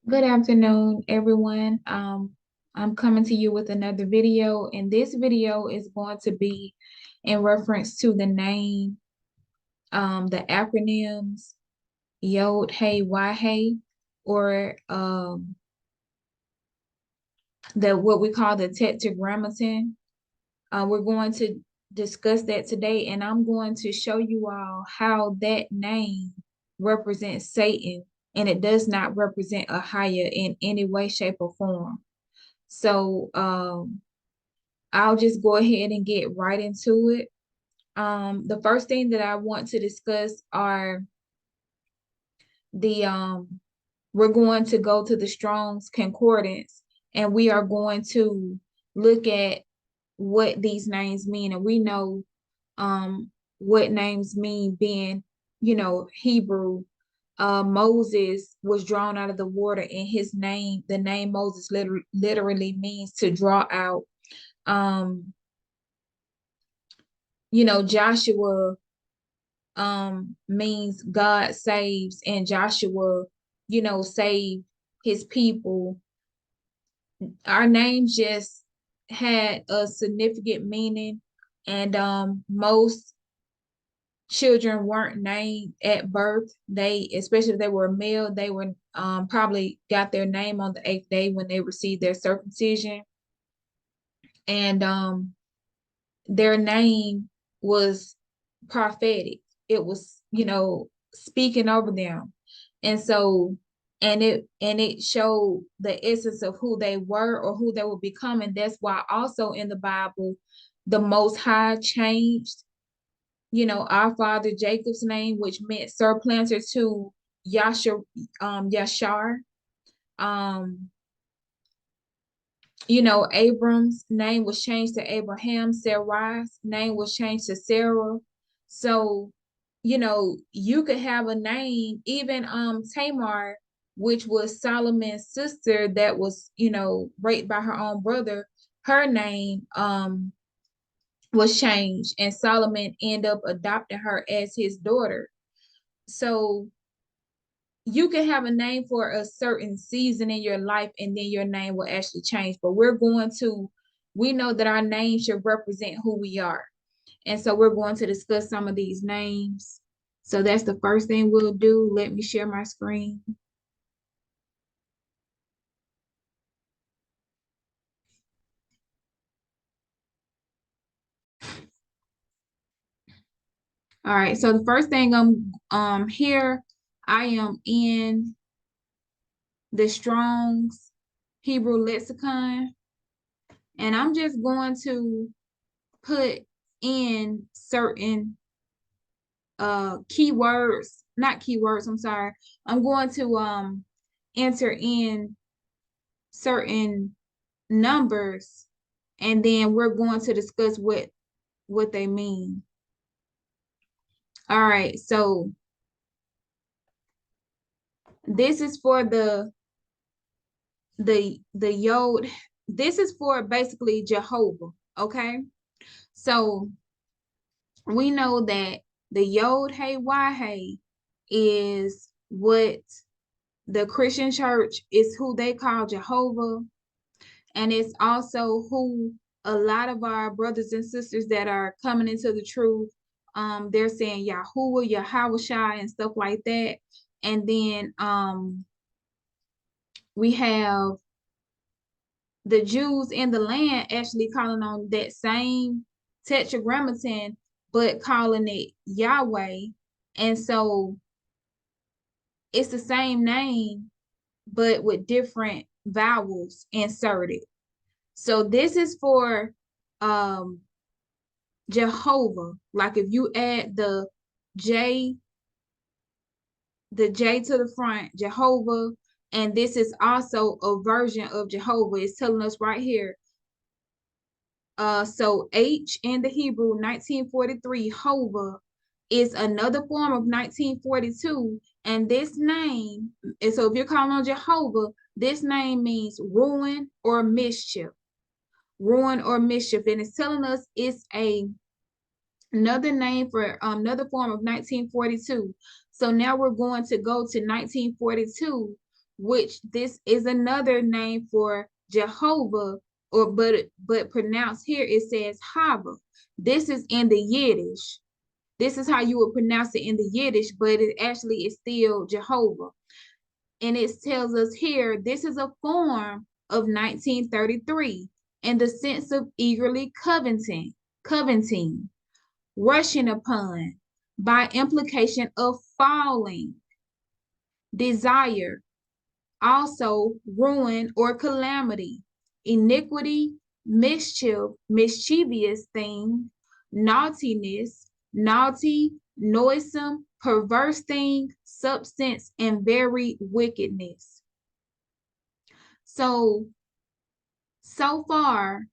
Good afternoon, everyone. I'm coming to you with another video, and this video is going to be in reference to the name, the acronyms Yod Hey Wah Hey, or the what we call the Tetragrammaton. We're going to discuss that today, and I'm going to show you all how that name represents Satan, and it does not represent a higher in any way, shape, or form. So I'll just go ahead and get right into it. The first thing that I want to discuss are the we're going to go to the Strong's Concordance, and we are going to look at what these names mean. And we know what names mean, being, Hebrew. Moses was drawn out of the water, and his name, the name Moses, literally means to draw out. um Joshua means God saves, and Joshua saved his people. Our names just had a significant meaning, and most children weren't named at birth. They, especially if they were male, they were probably got their name on the 8th day when they received their circumcision. And their name was prophetic. It was, speaking over them. And so, and it showed the essence of who they were or who they would become. And that's why also in the Bible, the Most High changed, our father Jacob's name, which meant supplanter, to Yashar. Um, Abram's name was changed to Abraham. Sarai's name was changed to Sarah. So, you could have a name, even Tamar, which was Solomon's sister, that was, raped by her own brother. Her name was changed, and Solomon ended up adopting her as his daughter. So you can have a name for a certain season in your life, and then your name will actually change. But we know that our name should represent who we are. And so we're going to discuss some of these names. So that's the first thing we'll do. Let me share my screen. All right. So the first thing here, I am in the Strong's Hebrew lexicon, and I'm just going to put in certain keywords, not keywords, I'm sorry. I'm going to enter in certain numbers, and then we're going to discuss what they mean. All right, so this is for the Yod. This is for basically Jehovah, okay? So we know that the Yod Hey Wah Hey is what the Christian church is, who they call Jehovah. And it's also who a lot of our brothers and sisters that are coming into the truth, they're saying Yahuwah, YHWH, and stuff like that. And then we have the Jews in the land actually calling on that same Tetragrammaton, but calling it Yahweh. And so it's the same name, but with different vowels inserted. So this is for Jehovah. Like if you add the J to the front, Jehovah, and this is also a version of Jehovah. It's telling us right here. So H in the Hebrew, 1943, Hova, is another form of 1942. And this name, and so if you're calling on Jehovah, this name means ruin or mischief. Ruin or mischief. And it's telling us it's another name for another form of 1942. So now we're going to go to 1942, which this is another name for Jehovah, or but pronounced here it says Hava. This is in the Yiddish. This is how you would pronounce it in the Yiddish, but it actually is still Jehovah. And it tells us here, this is a form of 1933 in the sense of eagerly coveting, rushing upon, by implication of falling, desire, also ruin or calamity, iniquity, mischief, mischievous thing, naughtiness, naughty, noisome, perverse thing, substance, and very wickedness. So far,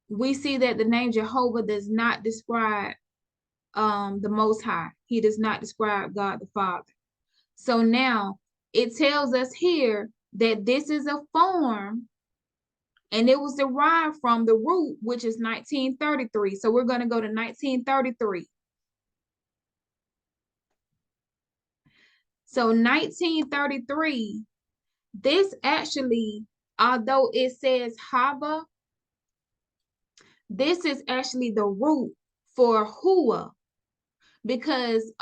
we see that the name Jehovah does not describe the Most High. He does not describe God the Father. So now it tells us here that this is a form, and it was derived from the root, which is 1933. So we're going to go to 1933. So 1933, this actually, although it says Hava, this is actually the root for Hua, because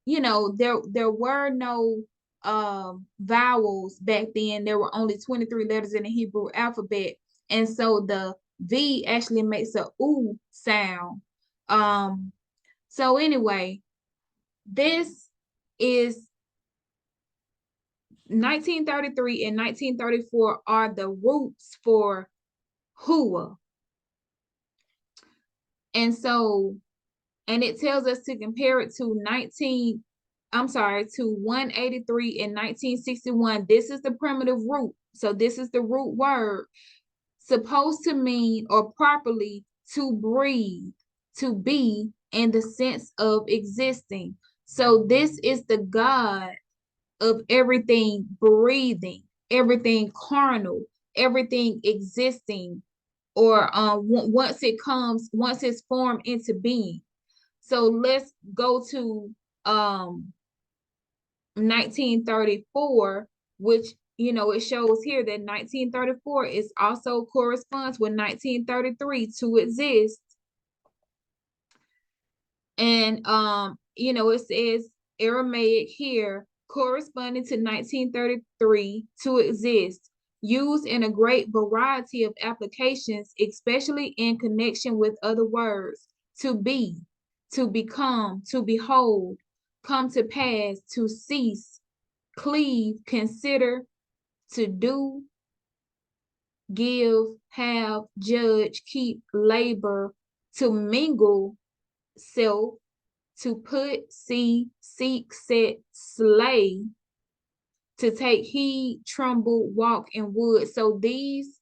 you know, there were no vowels back then. There were only 23 letters in the Hebrew alphabet, and so the V actually makes a oo sound. So anyway, this is 1933 and 1934 are the roots for Hua. And so, and it tells us to compare it to 183 in 1961. This is the primitive root. So this is the root word, supposed to mean, or properly, to breathe, to be, in the sense of existing. So this is the God of everything breathing, everything carnal, everything existing, or once it's formed into being. So let's go to 1934, which, you know, it shows here that 1934 is also corresponds with 1933, to exist. And you know, it says Aramaic here, corresponding to 1933, to exist, used in a great variety of applications, especially in connection with other words: to be, to become, to behold, come to pass, to cease, cleave, consider, to do, give, have, judge, keep, labor, to mingle, self, to put, see, seek, set, slay, to take heed, tremble, walk, and would. So these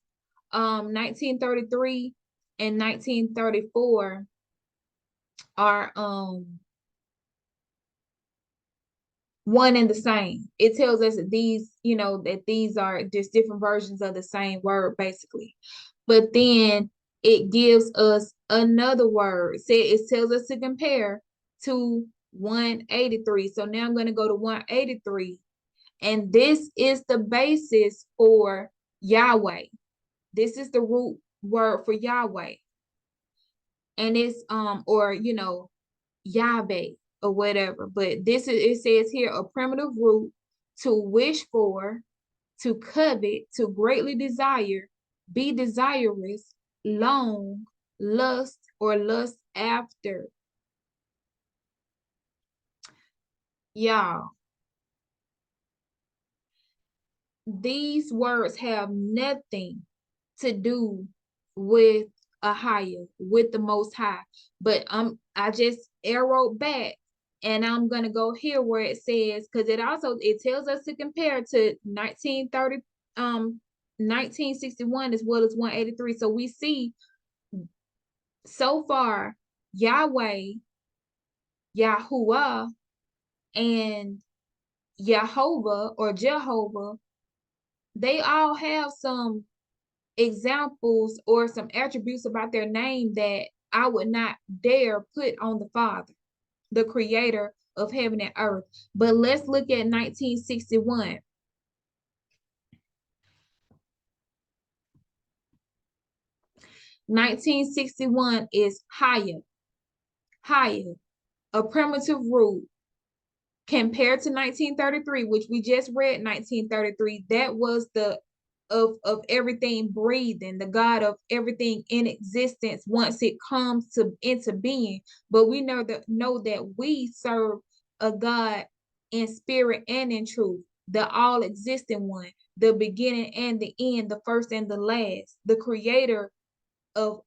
1933 and 1934 are one and the same. It tells us that these, you know, that these are just different versions of the same word, basically. But then it gives us another word. It tells us to compare to 183. So now I'm going to go to 183. And this is the basis for Yahweh. This is the root word for Yahweh. And it's or, you know, Yahweh or whatever. But this is, it says here, a primitive root: to wish for, to covet, to greatly desire, be desirous, long, lust, or lust after. Y'all, these words have nothing to do with a higher, with the Most High. But I just arrowed back, and I'm gonna go here where it says, because it tells us to compare to 1961 as well as 183. So we see so far Yahweh, Yahuwah, and Yahovah or Jehovah, they all have some examples or some attributes about their name that I would not dare put on the Father, the creator of heaven and earth. But let's look at 1961. 1961 is higher, a primitive root. Compared to 1933, which we just read 1933, that was the of everything breathing, the God of everything in existence once it comes into being. But we know that we serve a God in spirit and in truth, the all existing one, the beginning and the end, the first and the last, the creator of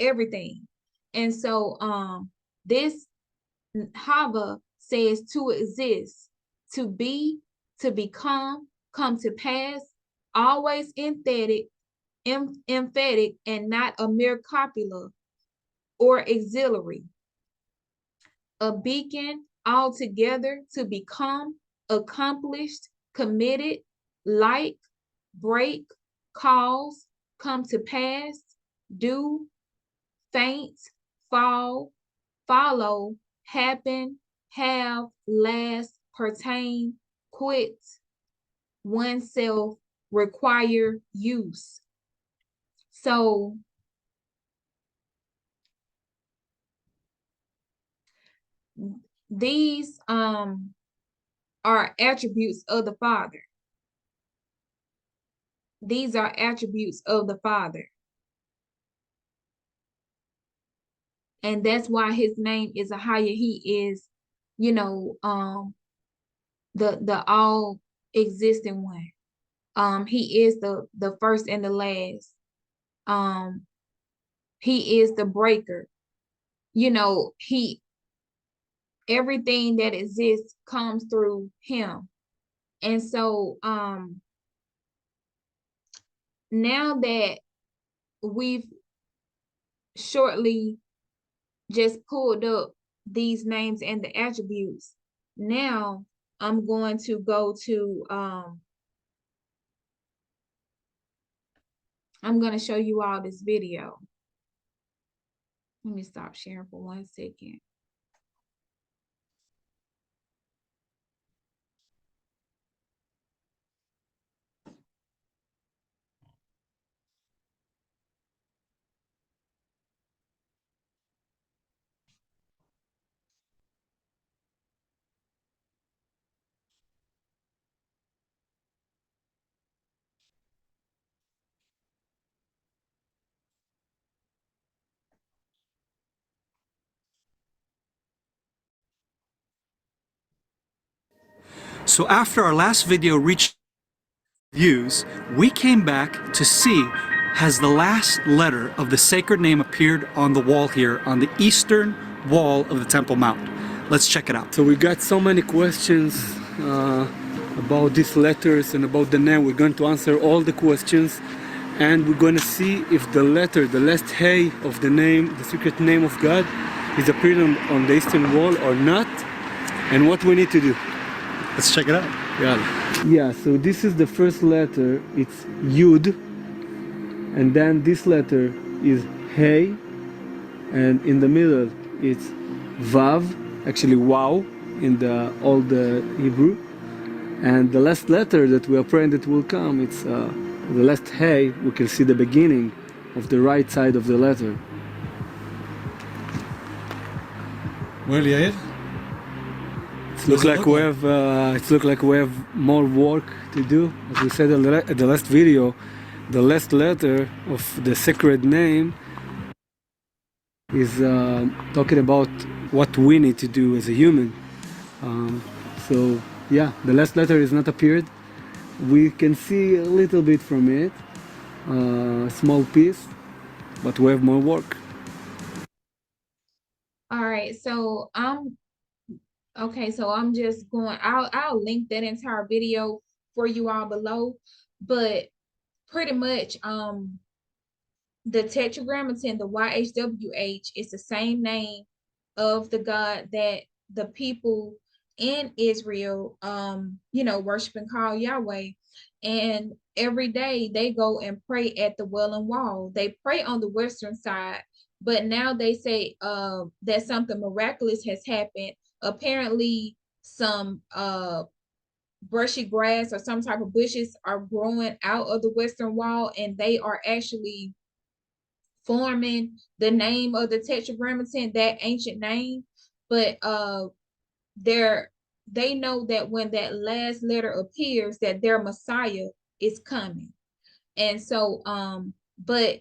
everything. And so this Hava says to exist, to be, to become, come to pass, always emphatic, and not a mere copula or auxiliary. A beacon altogether, to become, accomplished, committed, like, break, cause, come to pass, do, faint, fall, follow, happen, have, last, pertain, quit, oneself, require, use. So these are attributes of the Father. These are attributes of the Father. And that's why his name is a higher. He is, you know, the all existing one. He is the first and the last. He is the breaker. You know, everything that exists comes through him. And so now that we've shortly just pulled up these names and the attributes, now I'm going to go to I'm going to show you all this video. Let me stop sharing for 1 second. So after our last video reached views, we came back to see, has the last letter of the sacred name appeared on the wall here on the eastern wall of the Temple Mount. Let's check it out. So we got so many questions about these letters and about the name. We're going to answer all the questions, and we're going to see if the letter, the last hey of the name, the secret name of God, is appearing on the eastern wall or not, and what we need to do. Let's check it out. Yeah, so this is the first letter. It's Yud, and then this letter is Hey, and in the middle it's Vav, actually Wow in the old Hebrew, and the last letter that we are praying that will come, it's the last Hey. We can see the beginning of the right side of the letter. Well, Yair? It looks like we have more work to do. As we said at the last video, the last letter of the sacred name is talking about what we need to do as a human. So yeah, the last letter is not appeared. We can see a little bit from it, a small piece, but we have more work. All right, so okay, so I'm just going, I'll link that entire video for you all below, but pretty much the Tetragrammaton, the YHWH, is the same name of the God that the people in Israel worship and call Yahweh. And every day they go and pray at the Wailing Wall. They pray on the western side, but now they say that something miraculous has happened. Apparently some brushy grass or some type of bushes are growing out of the western wall, and they are actually forming the name of the Tetragrammaton, that ancient name, but they know that when that last letter appears, that their Messiah is coming. And so but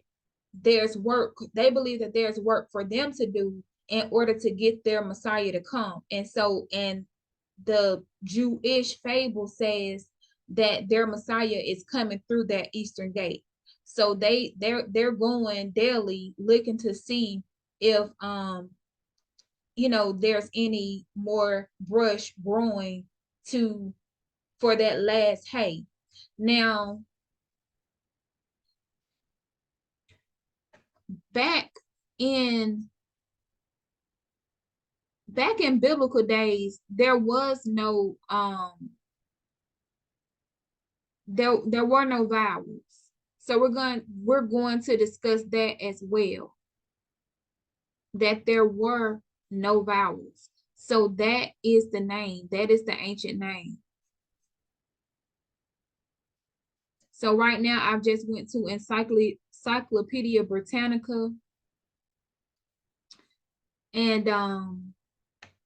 there's work, they believe that there's work for them to do in order to get their Messiah to come. And so, and the Jewish fable says that their Messiah is coming through that eastern gate. So they're going daily looking to see if you know, there's any more brush growing to for that last hay. Now, back in biblical days, there was no there were no vowels. So we're going to discuss that as well, that there were no vowels. So that is the name, that is the ancient name. So right now I've just went to Encyclopedia Britannica, and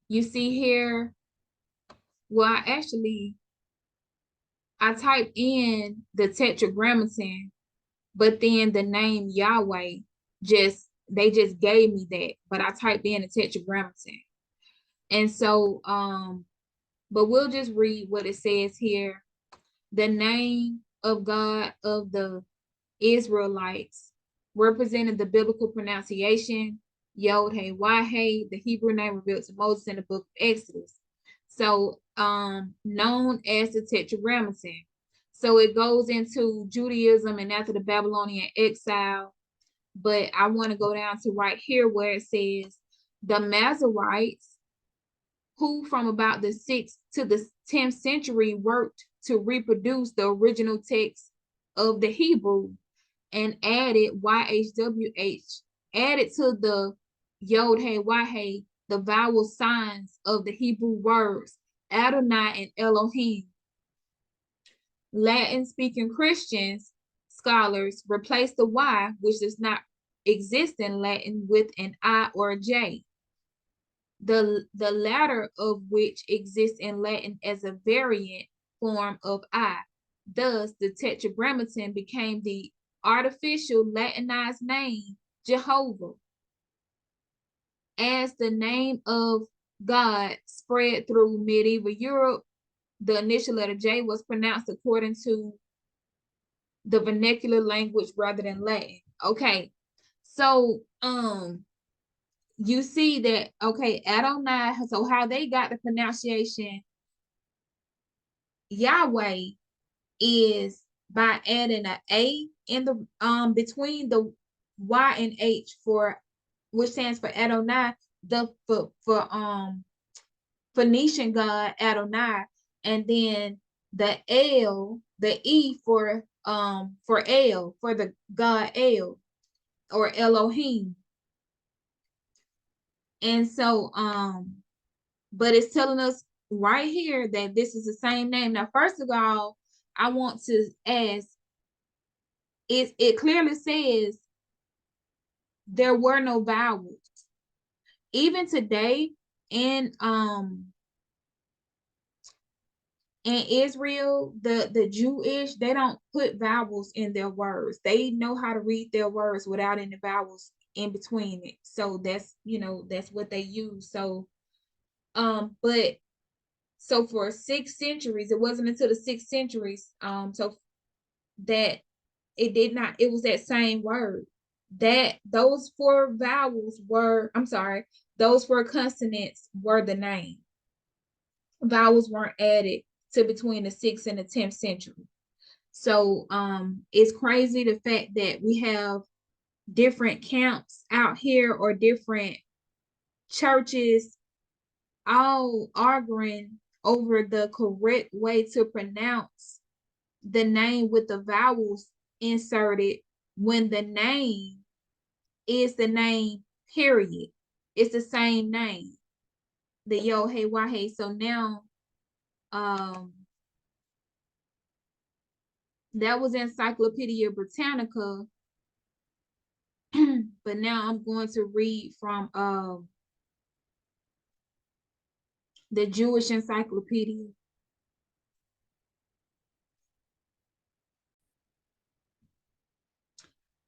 you see here, well, I typed in the Tetragrammaton, but then the name Yahweh they just gave me that, but I typed in the Tetragrammaton. And so but we'll just read what it says here. The name of God of the Israelites represented the biblical pronunciation YHWH, the Hebrew name revealed to Moses in the book of Exodus. So known as the Tetragrammaton. So it goes into Judaism and after the Babylonian exile. But I want to go down to right here where it says the Masoretes, who from about the 6th to the 10th century worked to reproduce the original text of the Hebrew and added YHWH, added to the YHWH the vowel signs of the Hebrew words Adonai and Elohim. Latin-speaking Christians, scholars, replaced the Y, which does not exist in Latin, with an I or a J. The latter of which exists in Latin as a variant form of I. Thus, the Tetragrammaton became the artificial Latinized name Jehovah. As the name of God spread through medieval Europe, the initial letter J was pronounced according to the vernacular language rather than Latin. Okay, so you see that, okay, Adonai, so how they got the pronunciation Yahweh is by adding an A in the between the Y and H, for which stands for Adonai, the for Phoenician god Adonai, and then the L, the E for El, for the god El or Elohim. And so but it's telling us right here that this is the same name. Now, first of all, I want to ask, it clearly says there were no vowels. Even today in Israel, the Jewish, they don't put vowels in their words. They know how to read their words without any vowels in between it. So that's, you know, that's what they use. So but so for 6 centuries, it wasn't until the 6 centuries so that it was that same word, that those 4 vowels were, I'm sorry, those 4 consonants were the name. Vowels weren't added to between the 6th and the 10th century. So it's crazy the fact that we have different camps out here or different churches all arguing over the correct way to pronounce the name with the vowels inserted, when the name is the name, period. It's the same name, the YHWH. So now that was Encyclopedia Britannica, But now I'm going to read from the Jewish Encyclopedia.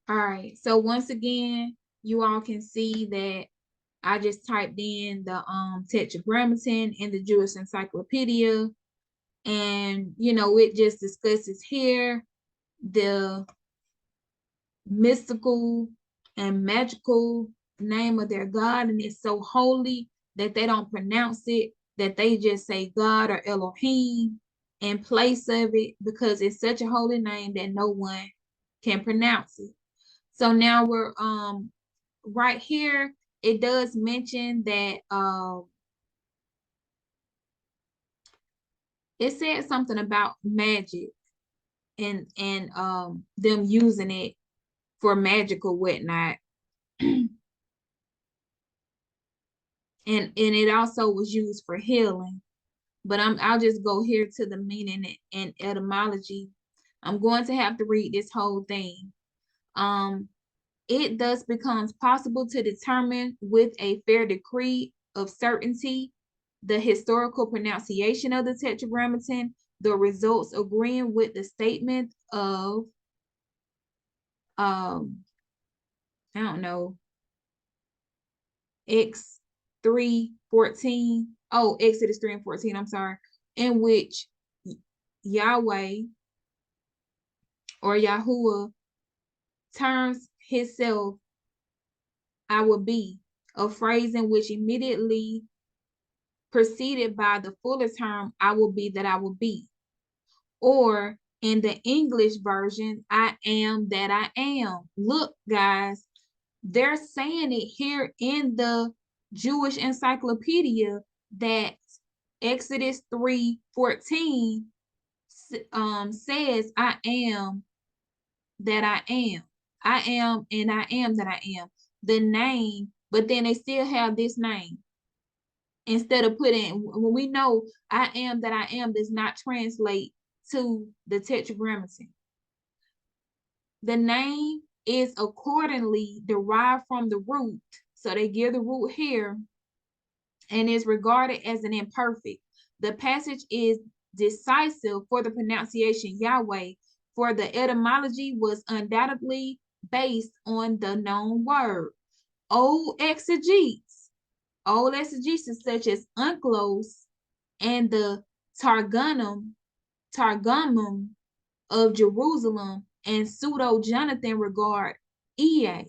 All right, so once again, you all can see that I just typed in the Tetragrammaton in the Jewish Encyclopedia, and it just discusses here the mystical and magical name of their God, and it's so holy that they don't pronounce it, that they just say God or Elohim in place of it, because it's such a holy name that no one can pronounce it. So now we're right here, it does mention that it said something about magic and them using it for magical whatnot. And it also was used for healing. But I'll just go here to the meaning and etymology. I'm going to have to read this whole thing. It thus becomes possible to determine with a fair degree of certainty the historical pronunciation of the Tetragrammaton, the results agreeing with the statement of I don't know, X3:14. Oh, Exodus 3:14, I'm sorry, in which Yahweh or Yahuwah terms himself I will be, a phrase in which immediately preceded by the fuller term I will be that I will be. Or in the English version, I am that I am. Look, guys, they're saying it here in the Jewish Encyclopedia that Exodus 3:14 says, I am that I am. I am and I am that I am. The name, but then they still have this name. Instead of putting, when we know I am that I am does not translate to the Tetragrammaton. The name is accordingly derived from the root. So they give the root here and is regarded as an imperfect. The passage is decisive for the pronunciation Yahweh, for the etymology was undoubtedly based on the known word. Old exegesis such as Unclos and the Targumum of Jerusalem and Pseudo Jonathan regard Ea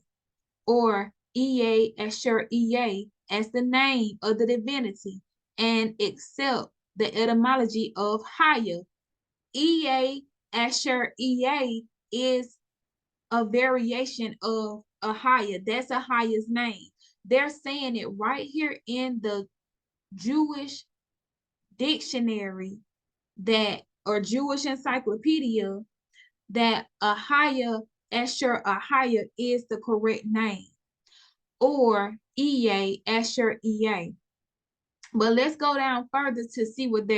or Ea Asher Ea as the name of the divinity and accept the etymology of Haya. Ea Asher Ea is a variation of Ahaya. That's Ahaya's name. They're saying it right here in the Jewish dictionary that, or Jewish encyclopedia, that Ahaya, Asher Ahaya is the correct name, or Ea Asher Ea. But let's go down further to see what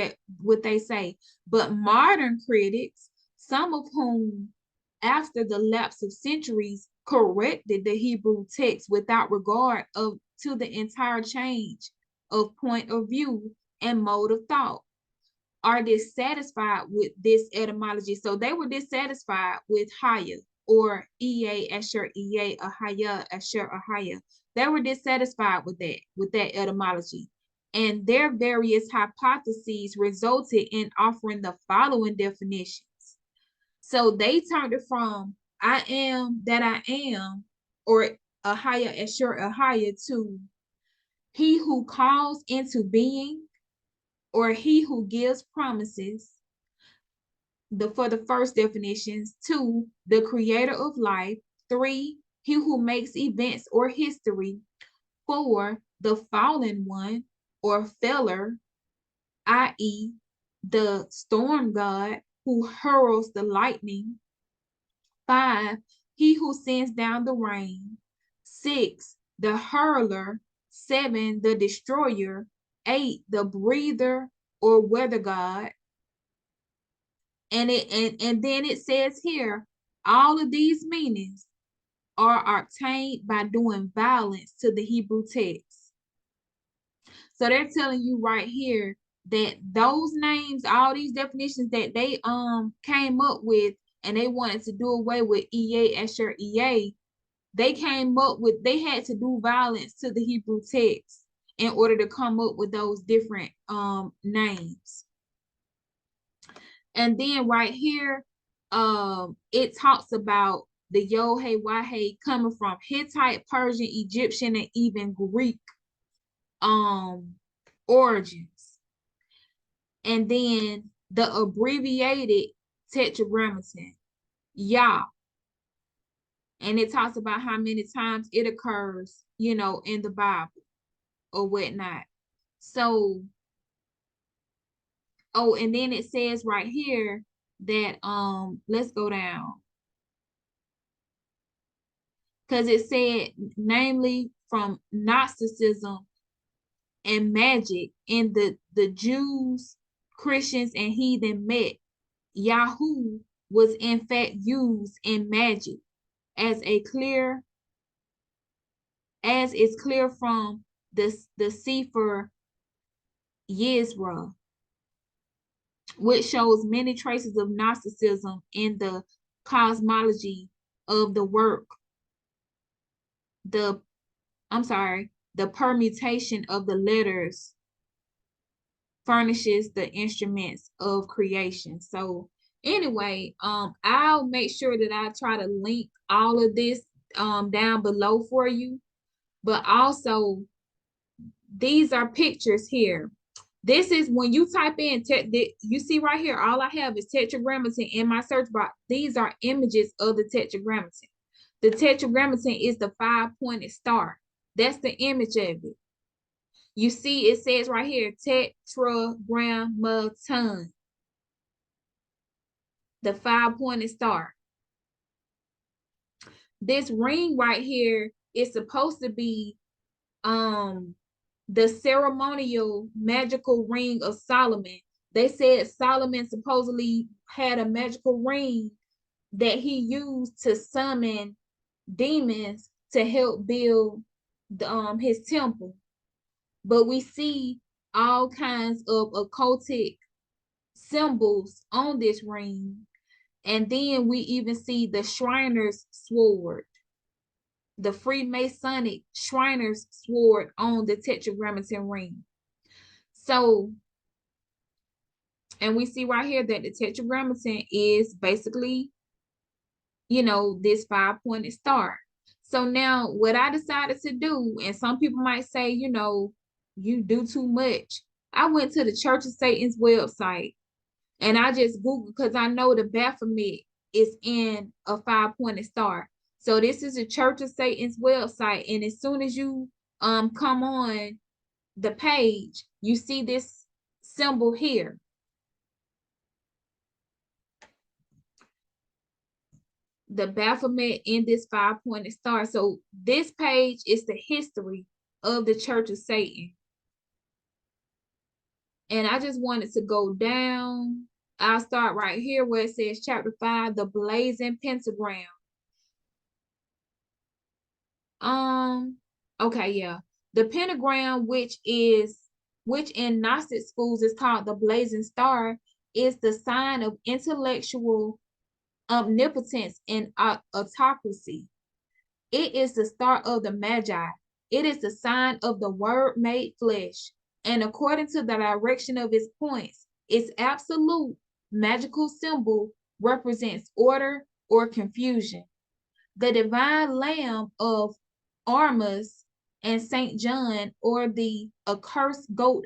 they say. But modern critics, some of whom after the lapse of centuries corrected the Hebrew text without regard to the entire change of point of view and mode of thought, are dissatisfied with this etymology. So they were dissatisfied with Haya or Ea Asher Ea Ahaya Asher Ahaya. They were dissatisfied with that etymology. And their various hypotheses resulted in offering the following definitions. So they turned it from I am that I am, or Ahaya Asher Ahaya, to he who calls into being, or he who gives promises. For the first definitions. 2, the creator of life. 3, he who makes events or history. 4, the fallen one or feller, i.e., the storm god who hurls the lightning. 5, he who sends down the rain. 6, the hurler. 7, the destroyer. 8, the breather or weather god. And then it says here, all of these meanings are obtained by doing violence to the Hebrew text. So they're telling you right here that those names, all these definitions that they came up with, and they wanted to do away with EA Asher EA, they came up with, they had to do violence to the Hebrew text in order to come up with those different names. And then right here, it talks about the YHWH coming from Hittite, Persian, Egyptian, and even Greek origins. And then the abbreviated Tetragrammaton, Yah. And it talks about how many times it occurs, you know, in the Bible or whatnot. So, oh, and then it says right here that let's go down. Because it said, namely from Gnosticism and magic, in the Jews, Christians, and heathen met, Yahoo was in fact used in magic as is clear from the Sefer Yizra, which shows many traces of Gnosticism in the cosmology of the work. The permutation of the letters furnishes the instruments of creation. So anyway, I'll make sure that I try to link all of this down below for you. But also, these are pictures here. This is when you type in, you see right here, all I have is Tetragrammaton in my search box. These are images of the Tetragrammaton. The Tetragrammaton is the 5-pointed star. That's the image of it. You see, it says right here, Tetragrammaton. The 5-pointed star. This ring right here is supposed to be the ceremonial magical ring of Solomon. They said Solomon supposedly had a magical ring that he used to summon demons to help build his temple. But we see all kinds of occultic symbols on this ring. And then we even see the Shriner's sword, the Freemasonic Shriner's sword on the Tetragrammaton ring. So, and we see right here that the Tetragrammaton is basically, you know, this 5-pointed star. So now what I decided to do, and some people might say, you know, you do too much. I went to the Church of Satan's website and I just Googled, because I know the Baphomet is in a 5-pointed star. So this is the Church of Satan's website. And as soon as you come on the page, you see this symbol here. The Baphomet in this 5-pointed star. So this page is the history of the Church of Satan. And I just wanted to go down. I'll start right here where it says chapter 5, the blazing pentagram. Okay, yeah. The pentagram, which in Gnostic schools is called the blazing star, is the sign of intellectual omnipotence and autocracy. It is the star of the Magi. It is the sign of the Word made flesh. And according to the direction of its points, its absolute magical symbol represents order or confusion. The divine lamb of Armas and St. John, or the accursed goat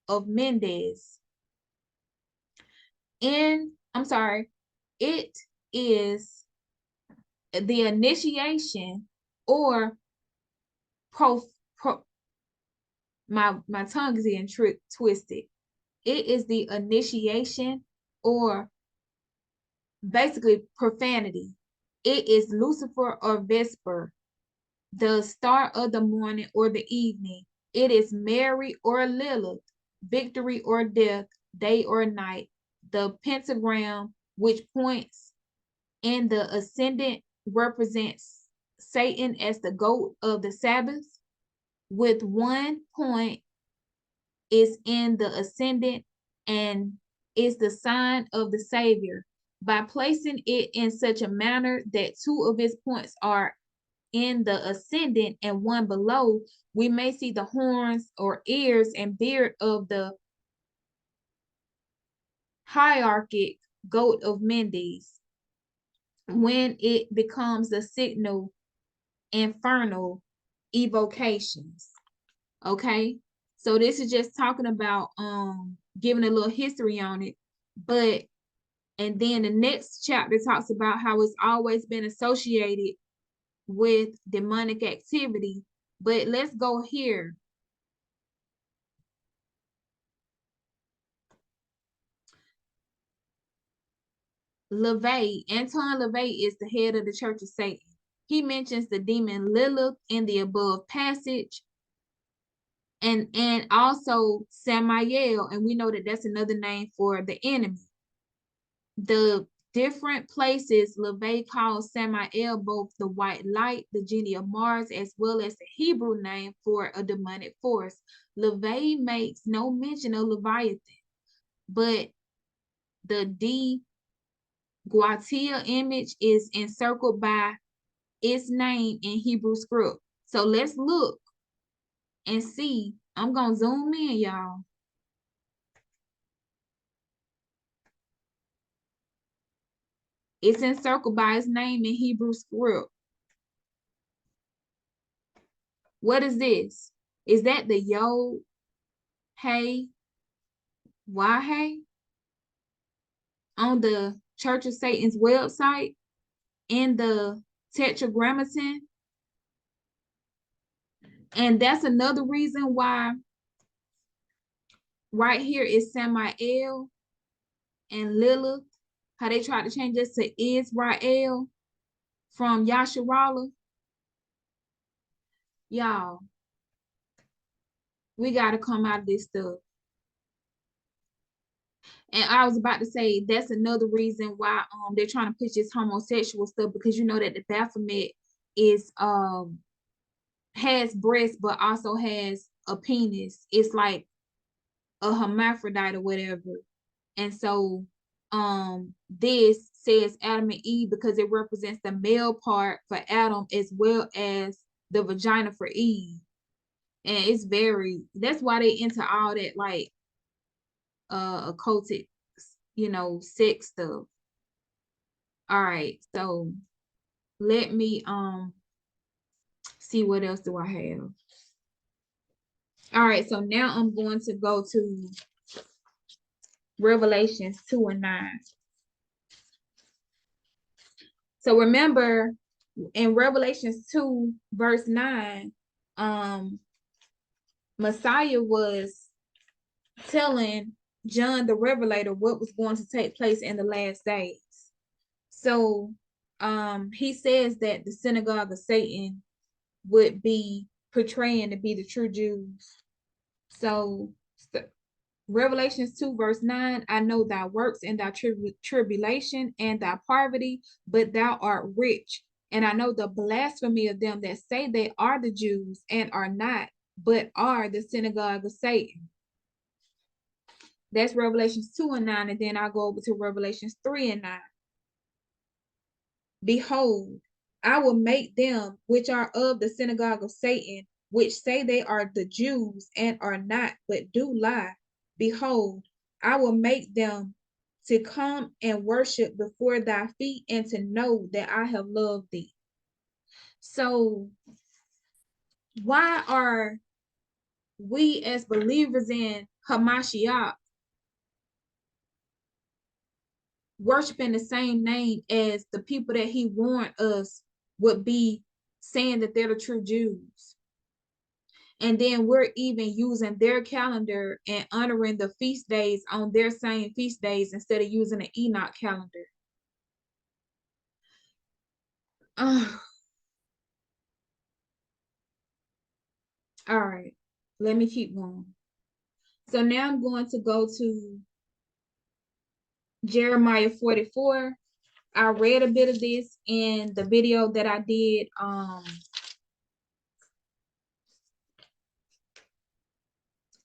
of Mendes. It is the initiation or my tongue is getting twisted. It is the initiation or basically profanity. It is Lucifer or Vesper, the star of the morning or the evening. It is Mary or Lilith, victory or death, day or night. The pentagram, which points in the ascendant, represents Satan as the goat of the Sabbath, with one point is in the ascendant and is the sign of the Savior. By placing it in such a manner that two of its points are in the ascendant and one below, we may see the horns or ears and beard of the hierarchic goat of Mendes when it becomes the signal infernal evocations. Okay, so this is just talking about giving a little history on it, but and then the next chapter talks about how it's always been associated with demonic activity. But let's go here. LaVey, Anton LaVey is the head of the Church of Satan. He mentions the demon Lilith in the above passage, and also Samael, and we know that that's another name for the enemy. The different places LaVey calls Samael both the white light, the genie of Mars, as well as the Hebrew name for a demonic force. LaVey makes no mention of Leviathan, but the D Guatia image is encircled by its name in Hebrew script. So let's look and see. I'm going to zoom in, y'all. It's encircled by its name in Hebrew script. What is this? Is that the YHWH? On the Church of Satan's website in the Tetragrammaton? And that's another reason why right here is Samael and Lilith, how they tried to change this to Israel from Yasharallah. Y'all, we got to come out of this stuff. And I was about to say that's another reason why they're trying to push this homosexual stuff, because you know that the Baphomet is has breasts but also has a penis. It's like a hermaphrodite or whatever. And so this says Adam and Eve because it represents the male part for Adam as well as the vagina for Eve. And it's that's why they into all that like occultic, sex stuff. All right, so let me see what else do I have. All right, so now I'm going to go to Revelations 2 and 9. So remember in Revelations 2 verse 9, Messiah was telling John the Revelator what was going to take place in the last days. So he says that the synagogue of Satan would be portraying to be the true Jews. So Revelations 2 verse 9, I know thy works and thy tribulation and thy poverty, but thou art rich. And I know the blasphemy of them that say they are the Jews and are not, but are the synagogue of Satan. That's Revelations 2 and 9, and then I'll go over to Revelations 3 and 9. Behold, I will make them which are of the synagogue of Satan, which say they are the Jews and are not, but do lie. Behold, I will make them to come and worship before thy feet and to know that I have loved thee. So why are we as believers in Hamashiach worshiping the same name as the people that he warned us would be saying that they're the true Jews? And then we're even using their calendar and honoring the feast days on their same feast days instead of using an Enoch calendar. All right, let me keep going. So now I'm going to go to Jeremiah 44, I read a bit of this in the video that I did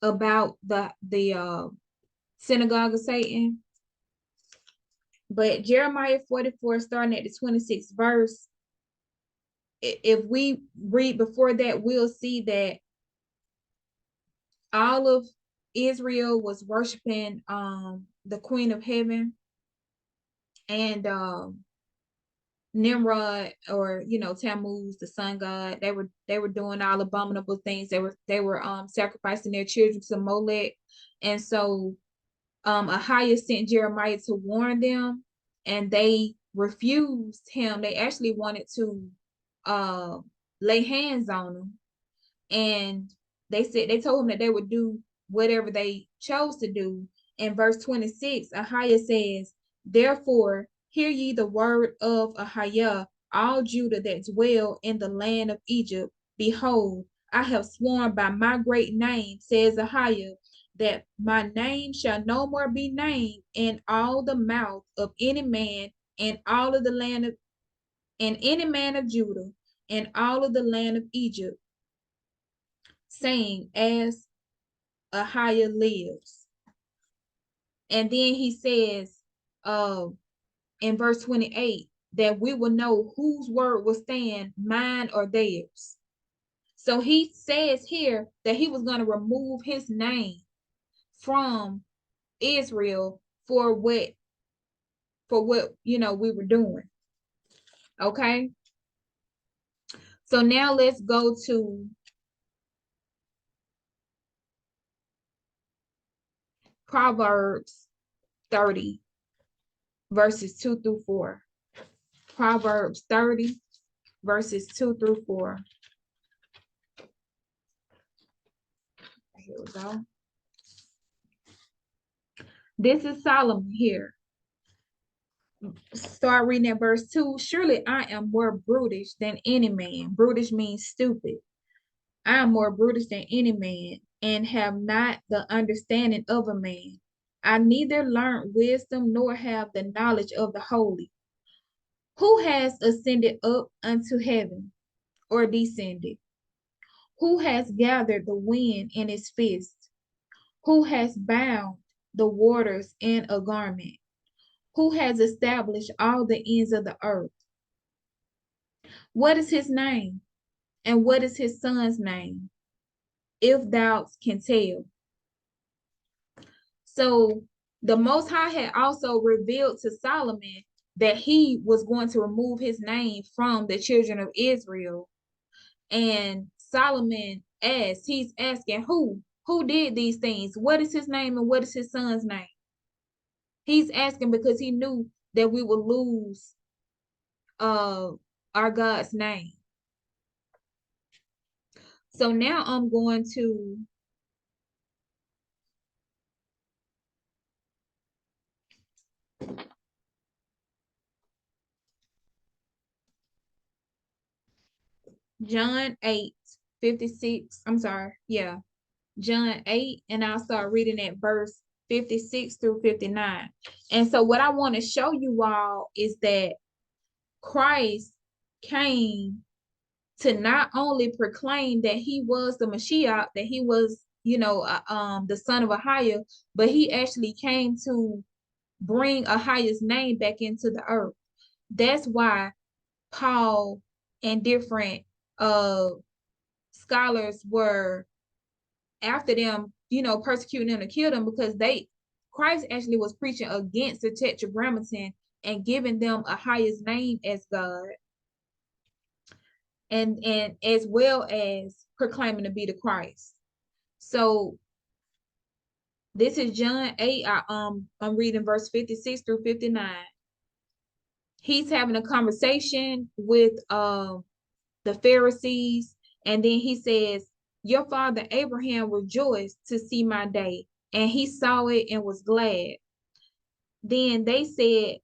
about the synagogue of Satan. But Jeremiah 44, starting at the 26th verse, if we read before that, we'll see that all of Israel was worshiping the Queen of Heaven and Nimrod, or Tammuz, the sun god. They were doing all abominable things. They were sacrificing their children to Molech. And so Ahiah sent Jeremiah to warn them, and they refused him. They actually wanted to lay hands on him, and they told him that they would do whatever they chose to do. In verse 26, Ahiah says, "Therefore hear ye the word of Ahiah, all Judah that dwell in the land of Egypt. Behold, I have sworn by my great name, says Ahiah, that my name shall no more be named in all the mouth of any man in all of the land of, in any man of Judah, in all of the land of Egypt, saying, as Ahiah lives." And then he says in verse 28 that we will know whose word will stand, mine or theirs. So he says here that he was going to remove his name from Israel for what we were doing. Okay, so now let's go to Proverbs 30 verses 2 through 4. Proverbs 30 verses 2 through 4. Here we go. This is Solomon here. Start reading at verse 2. "Surely I am more brutish than any man." Brutish means stupid. "I am more brutish than any man, and have not the understanding of a man. I neither learned wisdom nor have the knowledge of the holy. Who has ascended up unto heaven, or descended? Who has gathered the wind in his fist? Who has bound the waters in a garment? Who has established all the ends of the earth? What is his name? And what is his son's name? If thou can tell." So the Most High had also revealed to Solomon that he was going to remove his name from the children of Israel. And Solomon asked, he's asking who did these things? What is his name and what is his son's name? He's asking because he knew that we would lose our God's name. So now I'm going to John 8:56. I'm sorry. Yeah. John 8, and I'll start reading at verse 56 through 59. And so what I want to show you all is that Christ came to not only proclaim that he was the Mashiach, that he was, the son of Ahiah, but he actually came to bring Ahiah's name back into the earth. That's why Paul and different scholars were after them, persecuting them to kill them, because Christ actually was preaching against the Tetragrammaton and giving them Ahiah's name as God, and as well as proclaiming to be the Christ. So this is John 8. I'm reading verse 56 through 59. He's having a conversation with the Pharisees, and then he says, "Your father Abraham rejoiced to see my day, and he saw it and was glad." Then said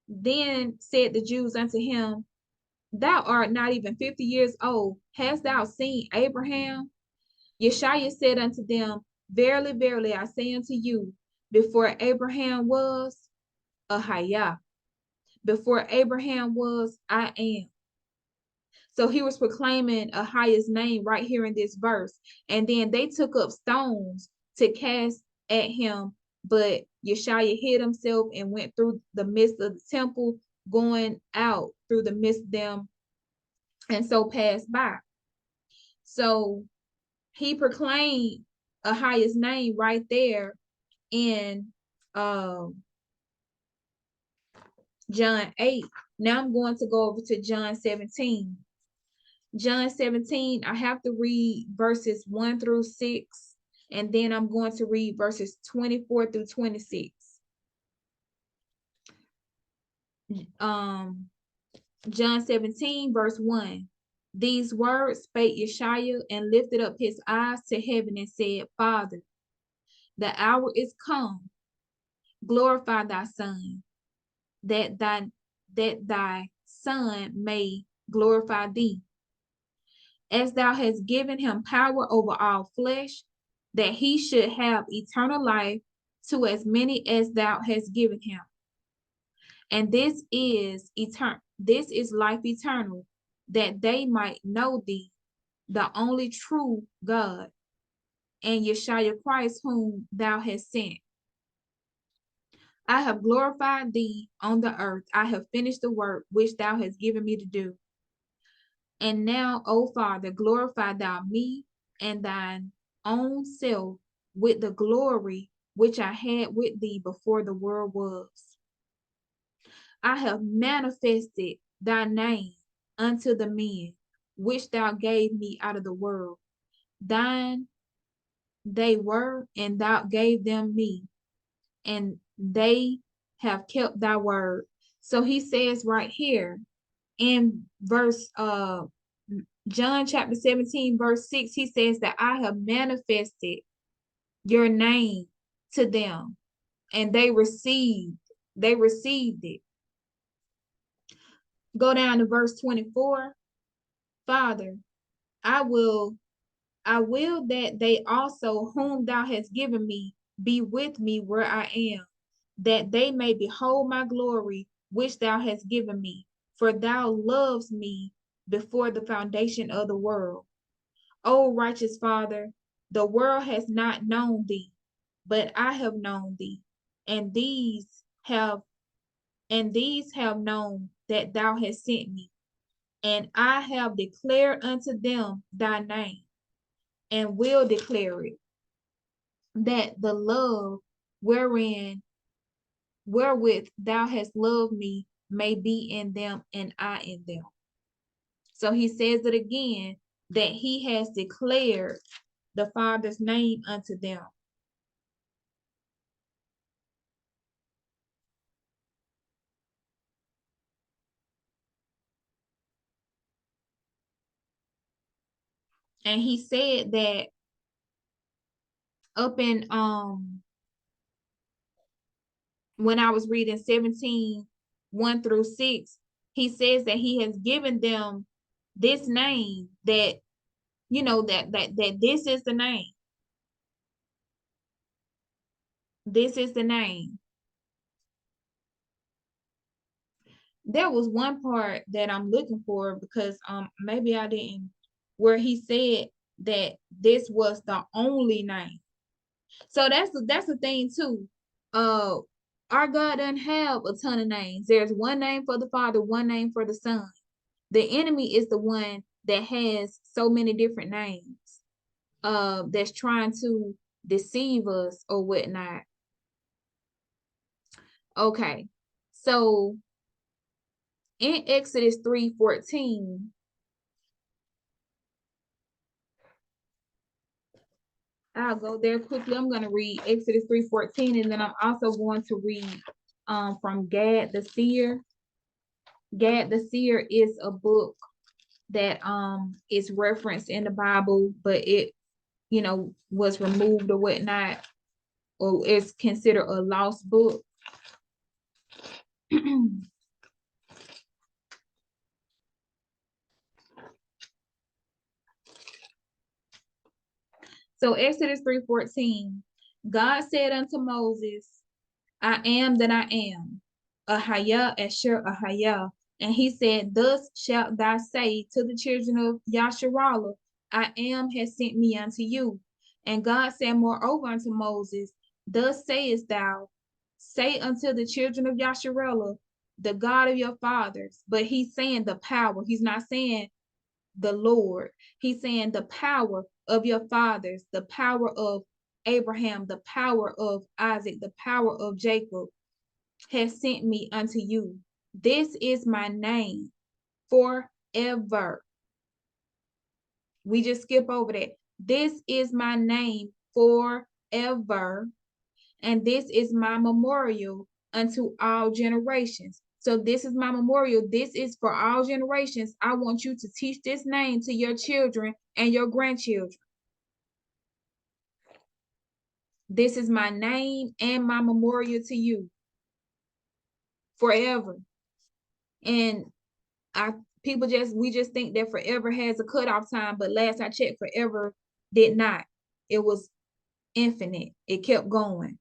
the Jews unto him, "Thou art not even 50 years old. Hast thou seen Abraham?" Yeshua said unto them, "Verily, verily, I say unto you, before Abraham was, Ahiah." Before Abraham was, I am. So he was proclaiming a highest name right here in this verse. And then they took up stones to cast at him, but Yeshua hid himself and went through the midst of the temple, going out through the midst of them, and so passed by. So he proclaimed a highest name right there in John 8. Now I'm going to go over to John 17. John 17, I have to read verses 1 through 6, and then I'm going to read verses 24 through 26. John 17, verse 1. These words spake Yeshua and lifted up his eyes to heaven and said, Father, the hour is come. Glorify thy Son, that thy Son may glorify thee, as thou hast given him power over all flesh, that he should have eternal life to as many as thou hast given him. And this is life eternal, that they might know thee, the only true God, and Yeshua Christ, whom thou hast sent. I have glorified thee on the earth. I have finished the work which thou hast given me to do. And now, O Father, glorify thou me and thine own self with the glory which I had with thee before the world was. I have manifested thy name unto the men which thou gave me out of the world. Thine they were, and thou gave them me, and they have kept thy word. So he says right here in verse John chapter 17, verse 6, he says that I have manifested your name to them, and they received it. Go down to verse 24. Father, I will that they also whom thou hast given me be with me where I am, that they may behold my glory which thou hast given me, for thou lovest me before the foundation of the world. O righteous Father, the world has not known thee, but I have known thee, and these have known that thou hast sent me, and I have declared unto them thy name, and will declare it, that the love wherewith thou hast loved me may be in them, and I in them. So he says it again, that he has declared the Father's name unto them. And he said that up in when I was reading 17, 1 through 6, he says that he has given them this name, that that this is the name. This is the name. There was one part that I'm looking for, because maybe I didn't, where he said that this was the only name. So that's the thing too. Our God doesn't have a ton of names. There's one name for the Father, one name for the Son. The enemy is the one that has so many different names, that's trying to deceive us or whatnot. Okay, so in Exodus 3:14, I'll go there quickly. I'm going to read Exodus 3:14, and then I'm also going to read from Gad the Seer. Gad the Seer is a book that is referenced in the Bible, but it was removed or whatnot, or is considered a lost book. So Exodus 3:14, God said unto Moses, I am that I am. Ahaya, Asher, Ahaya. And he said, thus shalt thou say to the children of Yasharallah, I am has sent me unto you. And God said moreover unto Moses, thus sayest thou, say unto the children of Yasharallah, the God of your fathers. But he's saying the power. He's not saying the Lord. He's saying the power of your fathers, the power of Abraham, the power of Isaac, the power of Jacob has sent me unto you. This is my name forever. We just skip over that. This is my name forever, and this is my memorial unto all generations. So this is my memorial. This is for all generations. I want you to teach this name to your children and your grandchildren. This is my name and my memorial to you forever. And we just think that forever has a cutoff time, but last I checked, forever did not. It was infinite. It kept going.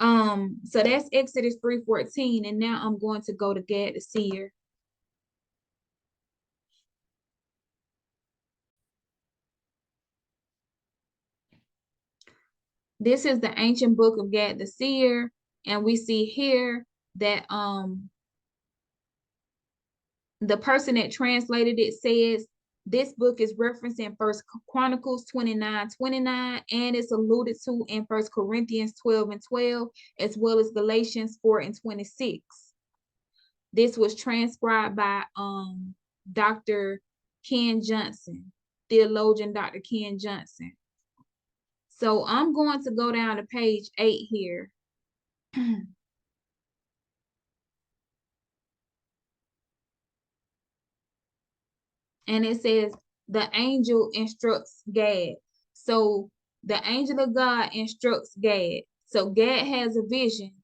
So that's Exodus 3:14, and now I'm going to go to Gad the seer. This is the ancient book of Gad the seer, and we see here that the person that translated it says this book is referenced in First Chronicles 29:29, and it's alluded to in First Corinthians 12:12, as well as Galatians 4:26. This was transcribed by Dr. Ken Johnson, theologian Dr. Ken Johnson. So I'm going to go down to page 8 here. And it says, the angel instructs Gad. So the angel of God instructs Gad. So Gad has a vision,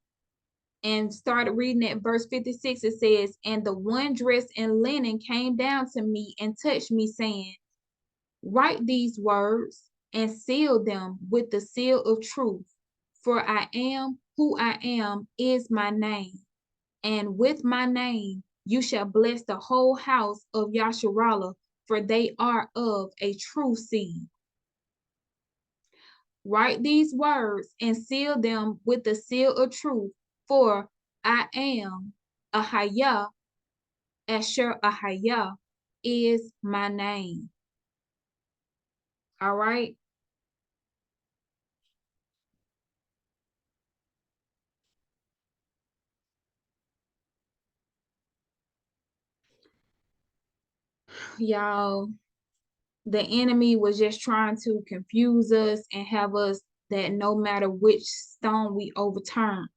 and started reading at verse 56. It says, and the one dressed in linen came down to me and touched me, saying, write these words and seal them with the seal of truth. For I am who I am is my name. And with my name you shall bless the whole house of Yasharallah, for they are of a true seed. Write these words and seal them with the seal of truth, for I am Ahaya, Asher Ahaya is my name. All right. Y'all, the enemy was just trying to confuse us and have us that no matter which stone we overturn,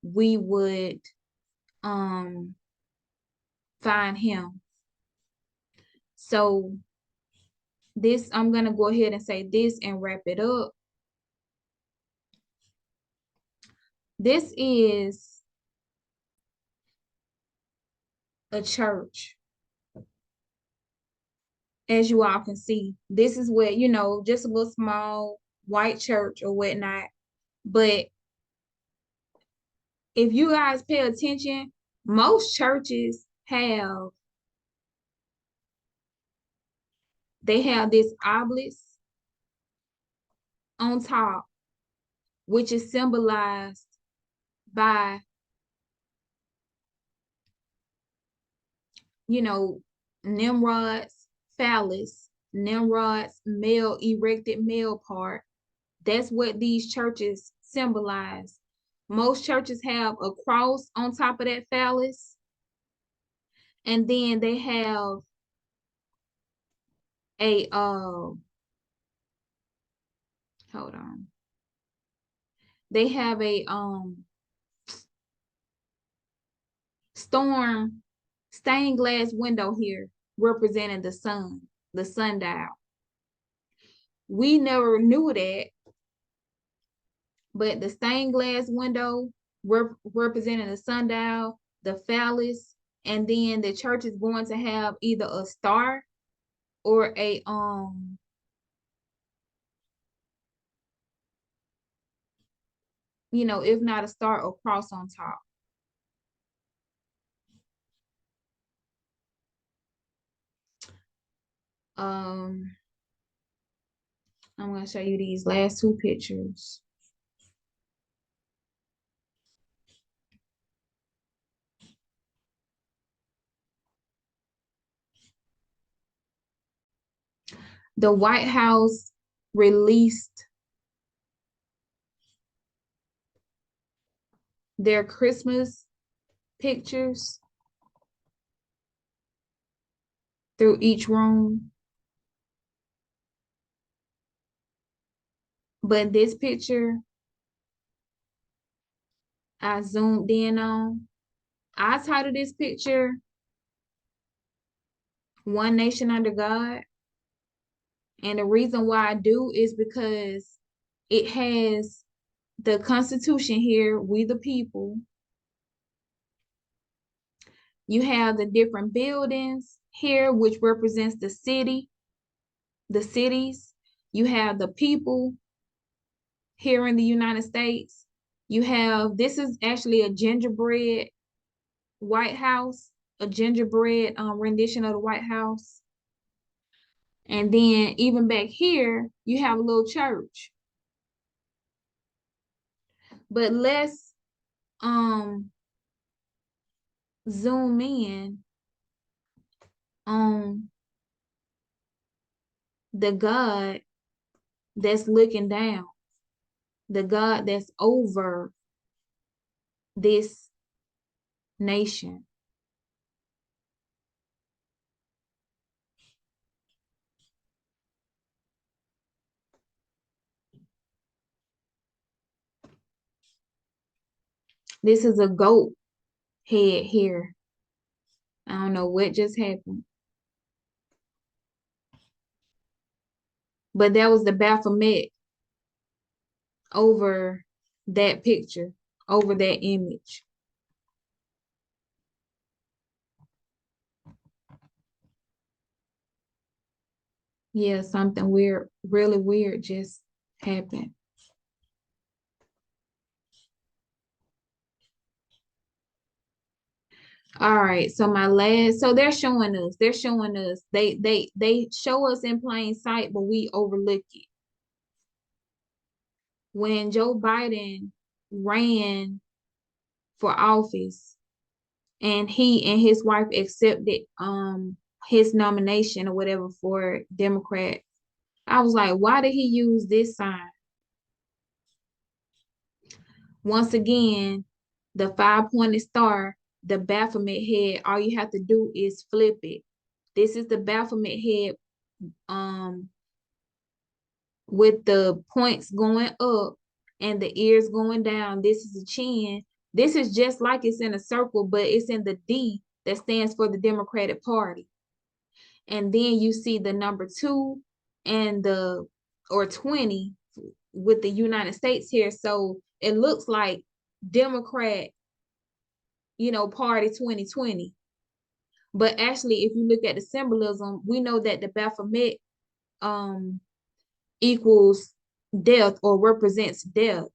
we would find him. So this, I'm gonna go ahead and say this and wrap it up. This is a church. As you all can see, this is where, just a little small white church or whatnot. But if you guys pay attention, most churches have this obelisk on top, which is symbolized by, Nimrod's phallus, Nimrod's erected male part. That's what these churches symbolize. Most churches have a cross on top of that phallus, and then they have a hold on. They have a stained glass window here representing the sun, the sundial. We never knew that, but the stained glass window representing the sundial, the phallus, and then the church is going to have either a star or a if not a star, or cross on top. I'm going to show you these last two pictures. The White House released their Christmas pictures through each room. But this picture I zoomed in on. I titled this picture One Nation Under God. And the reason why I do is because it has the Constitution here, we the people. You have the different buildings here, which represents the city, the cities. You have the people here in the United States. You have, this is actually a gingerbread White House, a gingerbread rendition of the White House. And then even back here, you have a little church. But let's zoom in on the God that's looking down, the God that's over this nation. This is a goat head here. I don't know what just happened. But that was the Baphomet over that picture, over that image. Yeah, something weird, really weird just happened. All right, so so they're showing us, they show us in plain sight, but we overlook it. When Joe Biden ran for office and he and his wife accepted his nomination or whatever for Democrat, I was like, why did he use this sign? Once again, the 5-pointed star, the Baphomet head, all you have to do is flip it. This is the Baphomet head with the points going up and the ears going down. This is the chin. This is just like it's in a circle, but it's in the D that stands for the Democratic Party. And then you see the number 2 and or 20 with the United States here. So it looks like Democrat, Party 2020. But actually, if you look at the symbolism, we know that the Baphomet equals death or represents death.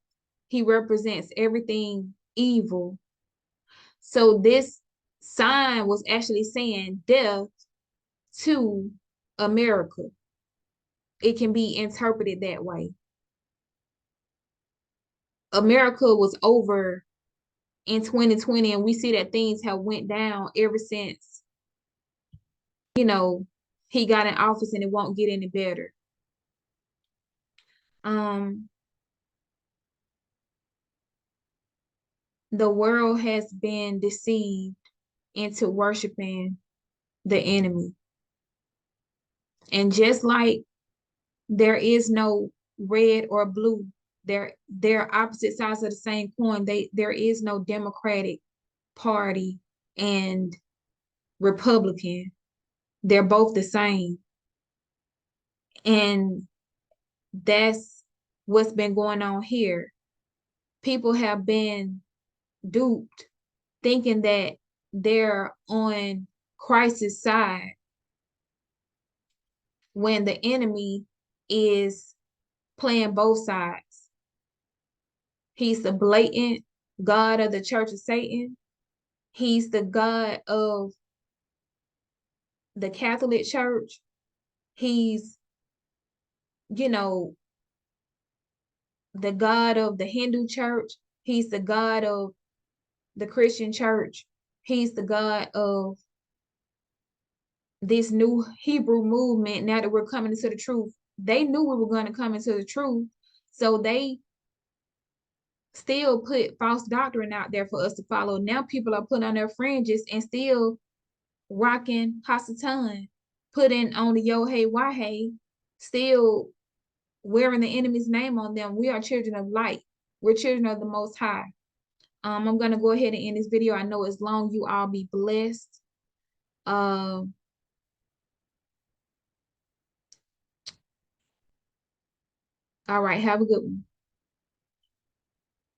He represents everything evil. So this sign was actually saying death to America. It can be interpreted that way. America was over in 2020, and we see that things have went down ever since, he got in office, and it won't get any better. The world has been deceived into worshiping the enemy. And just like there is no red or blue, they're opposite sides of the same coin. There is no Democratic Party and Republican. They're both the same. And that's what's been going on here. People have been duped, thinking that they're on Christ's side when the enemy is playing both sides. He's the blatant God of the Church of Satan. He's the God of the Catholic Church. He's, you know, the God of the Hindu church. He's the God of the Christian church. He's the God of this new Hebrew movement. Now that we're coming into the truth, they knew we were going to come into the truth. So they still put false doctrine out there for us to follow. Now people are putting on their fringes and still rocking HaSatan, putting on the YHWH, still wearing the enemy's name on them. We are children of light. We're children of the Most High. I'm going to go ahead and end this video. I know it's long. You all be blessed. All right. Have a good one.